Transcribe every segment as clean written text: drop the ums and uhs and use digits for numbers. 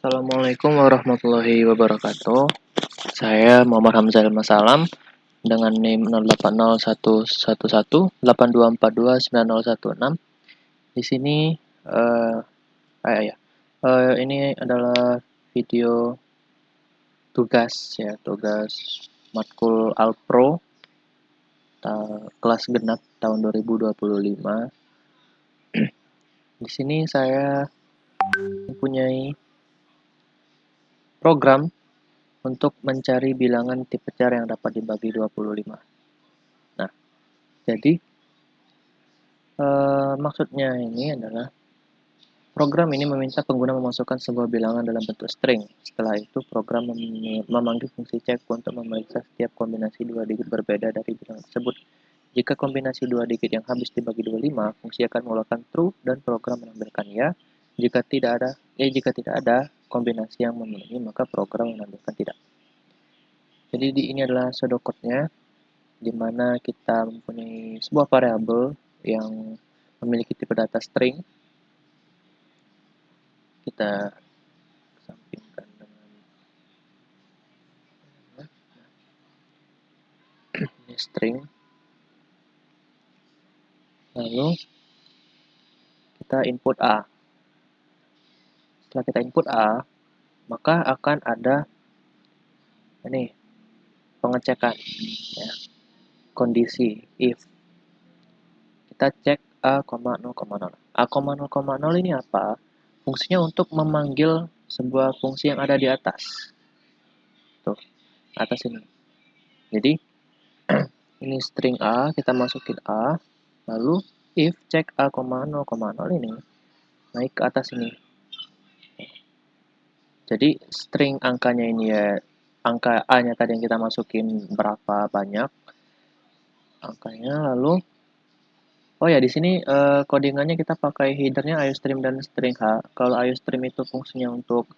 Assalamualaikum warahmatullahi wabarakatuh. Saya Muhammad Hamzah Al-Masalam dengan NIM 08011182429016. Di sini eh ini adalah video tugas matkul Alpro kelas genap tahun 2025. Di sini saya mempunyai program untuk mencari bilangan tipe car yang dapat dibagi 25. Nah, jadi maksudnya ini adalah program ini meminta pengguna memasukkan sebuah bilangan dalam bentuk string. Setelah itu, program memanggil fungsi check untuk memeriksa setiap kombinasi dua digit berbeda dari bilangan tersebut. Jika kombinasi dua digit yang habis dibagi 25, fungsi akan mengeluarkan true dan program menampilkan ya. Jika tidak ada kombinasi yang memenuhi, maka program menampilkan tidak. Jadi ini adalah pseudocode-nya, di mana kita mempunyai sebuah variabel yang memiliki tipe data string. Kita sampingkan dengan ini string. Lalu kita input A. Setelah kita input A, maka akan ada ini pengecekan ya, kondisi if. Kita cek A,0,0. A,0,0 ini apa? Fungsinya untuk memanggil sebuah fungsi yang ada di atas. Tuh, atas ini. Jadi ini string A, kita masukin A, lalu if cek A,0,0 ini naik ke atas ini. Jadi string angkanya ini ya, angka A-nya tadi yang kita masukin berapa banyak angkanya, lalu oh ya di sini codingannya kita pakai headernya iostream dan string H. Kalau iostream itu fungsinya untuk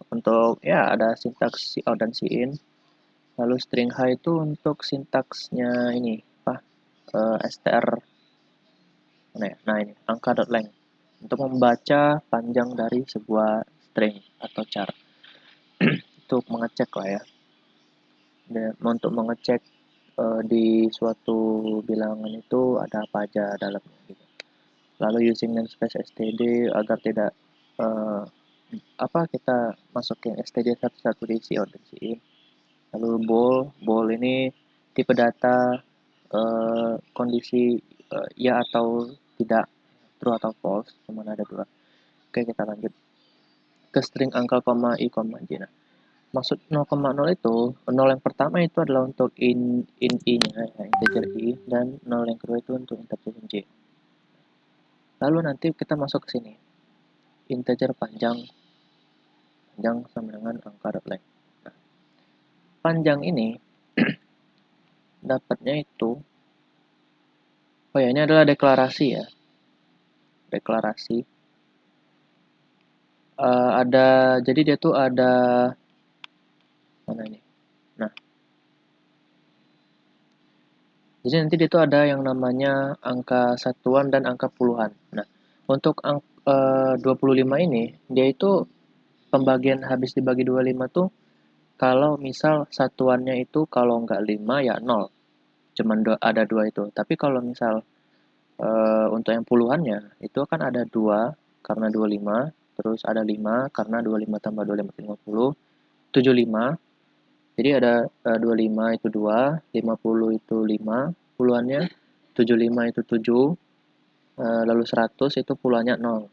Untuk ya ada sintaks cout dan cin. Lalu string H itu untuk sintaksnya ini str mana ya? Nah ini angka.length untuk membaca panjang dari sebuah string atau char. Untuk mengecek lah ya. Dan untuk mengecek di suatu bilangan itu ada apa aja dalamnya gitu. Lalu using namespace std agar tidak kita masukin std satu diisi out dan cin. Lalu bool ini tipe data kondisi ya atau tidak, true atau false, cuma ada dua. Oke, kita lanjut ke string angka, koma, i, koma, j. Nah, maksud 0,0 itu, 0 yang pertama itu adalah untuk i-nya, ya, integer i, dan 0 yang kedua itu untuk integer j. Lalu nanti kita masuk ke sini, integer panjang sama dengan angka.length. Nah, panjang ini dapatnya itu, oh ya ini adalah deklarasi ya, deklarasi. Jadi dia tuh ada mana ini? Nah, jadi nanti dia tuh ada yang namanya angka satuan dan angka puluhan. Nah, untuk 25 ini dia itu pembagian habis dibagi 25 tuh kalau misal satuannya itu kalau nggak 5 ya 0. Cuman ada dua itu. Tapi kalau misal untuk yang puluhannya itu kan ada 2 karena 25, terus ada 5 karena 25 tambah 25 50, 75. Jadi ada 25 itu 2, 50 itu 5 puluhannya, 75 itu 7, lalu 100 itu puluhannya 0.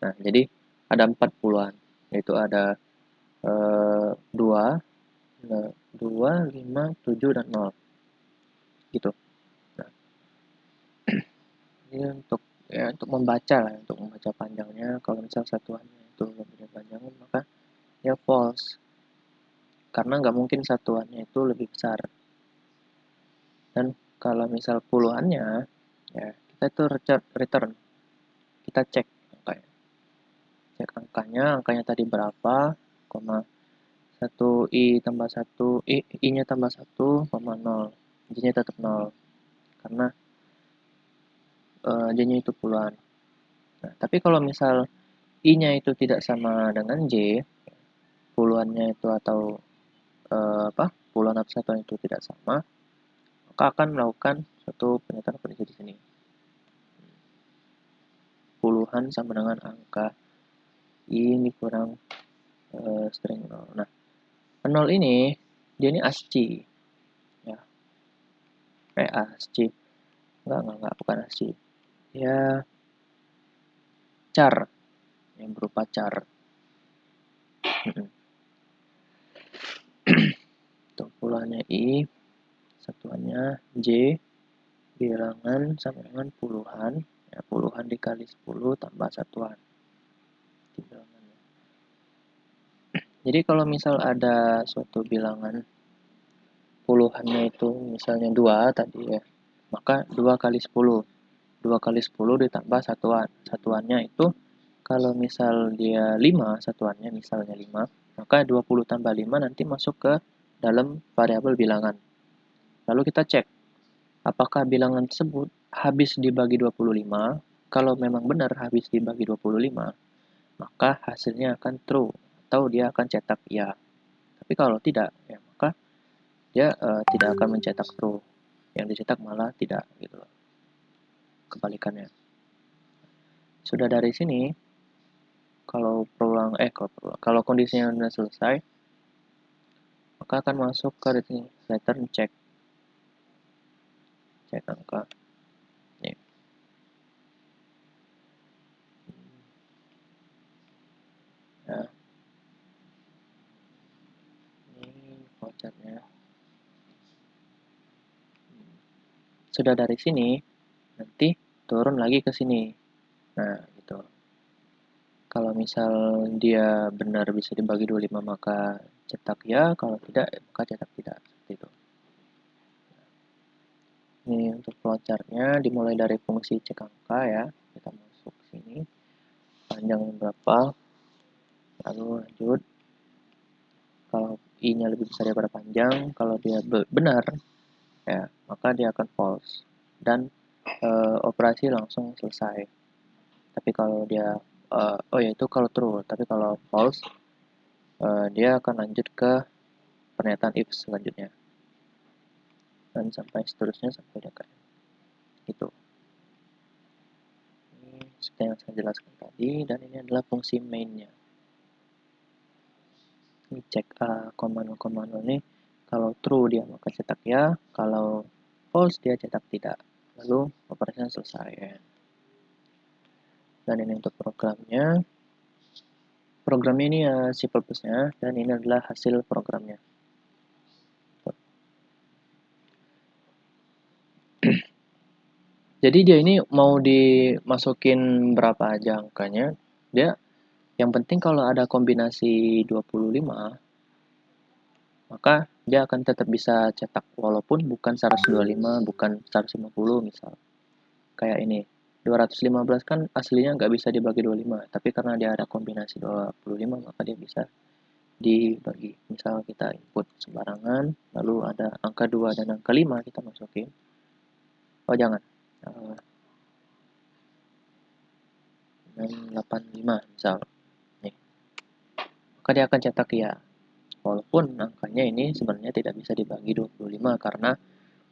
Nah, jadi ada 4 puluhan. Yaitu ada 2, 2, 5, 7, dan 0. Gitu. Nah, ini untuk membaca lah, untuk membaca panjangnya. Kalau misal satuannya itu lebih panjang, maka ya false. Karena nggak mungkin satuannya itu lebih besar. Dan kalau misal puluhannya, ya kita itu return. Kita cek angkanya. Cek angkanya tadi berapa, koma 1 i tambah 1, i-nya tambah 1, koma 0. J-nya tetap 0. Karena J-nya itu puluhan. Nah, tapi kalau misal I-nya itu tidak sama dengan J, puluhannya itu atau puluhan atau satuan itu tidak sama, maka akan melakukan suatu penyetar kondisi di sini. Puluhan sama dengan angka I dikurang string 0. Nah, 0 ini dia ini ASCII ya. ASCII. Enggak, bukan ASCII. Ya char yang berupa char. Tuh, puluhannya I, satuannya J, bilangan sama dengan puluhan. Ya, puluhan dikali 10 tambah satuan. Bilangannya. Jadi kalau misal ada suatu bilangan puluhannya itu misalnya 2 tadi ya, maka 2 kali 10. 2 kali 10 ditambah satuan. Satuannya itu kalau misal dia 5 satuannya, misalnya 5, maka 20 tambah 5 nanti masuk ke dalam variabel bilangan. Lalu kita cek apakah bilangan tersebut habis dibagi 25. Kalau memang benar habis dibagi 25, maka hasilnya akan true atau dia akan cetak ya. Tapi kalau tidak, ya maka dia tidak akan mencetak true. Yang dicetak malah tidak gitu loh. Kebalikannya. Sudah dari sini, kalau kondisinya sudah selesai, maka akan masuk ke return cek angka. Nih. Nah, ini flowchartnya. Sudah dari sini, nanti turun lagi ke sini. Nah, gitu. Kalau misal dia benar bisa dibagi 25 maka cetak ya, kalau tidak maka cetak tidak. Seperti itu. Ini untuk flowchartnya dimulai dari fungsi cek angka ya. Kita masuk sini. Panjang berapa? Lalu lanjut. Kalau I-nya lebih besar daripada panjang, kalau dia benar ya, maka dia akan false dan operasi langsung selesai. Tapi kalau dia itu kalau true, tapi kalau false dia akan lanjut ke pernyataan if selanjutnya dan sampai seterusnya sampai dia kayak gitu. Ini seperti yang saya jelaskan tadi, dan ini adalah fungsi mainnya. Ini cek komando ini, kalau true dia maka cetak ya, kalau false dia cetak tidak, lalu operasinya selesai ya. Dan ini untuk programnya. Programnya ini C++-nya, dan ini adalah hasil programnya. Jadi dia ini mau dimasukin berapa aja angkanya, dia yang penting kalau ada kombinasi 25, maka dia akan tetap bisa cetak walaupun bukan 125, bukan 150 misal. Kayak ini, 215 kan aslinya nggak bisa dibagi 25, tapi karena dia ada kombinasi 25, maka dia bisa dibagi. Misal kita input sembarangan, lalu ada angka 2 dan angka 5 kita masukin. Oh jangan, 685 misal. Nih. Maka dia akan cetak ya. Walaupun angkanya ini sebenarnya tidak bisa dibagi 25 karena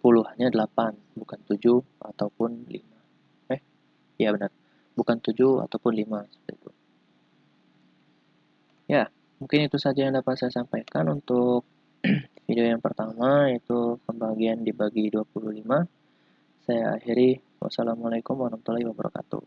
puluhannya 8, bukan 7 ataupun 5. Iya benar. Bukan 7 ataupun 5 seperti itu. Ya, mungkin itu saja yang dapat saya sampaikan untuk video yang pertama, yaitu pembagian dibagi 25. Saya akhiri. Wassalamualaikum warahmatullahi wabarakatuh.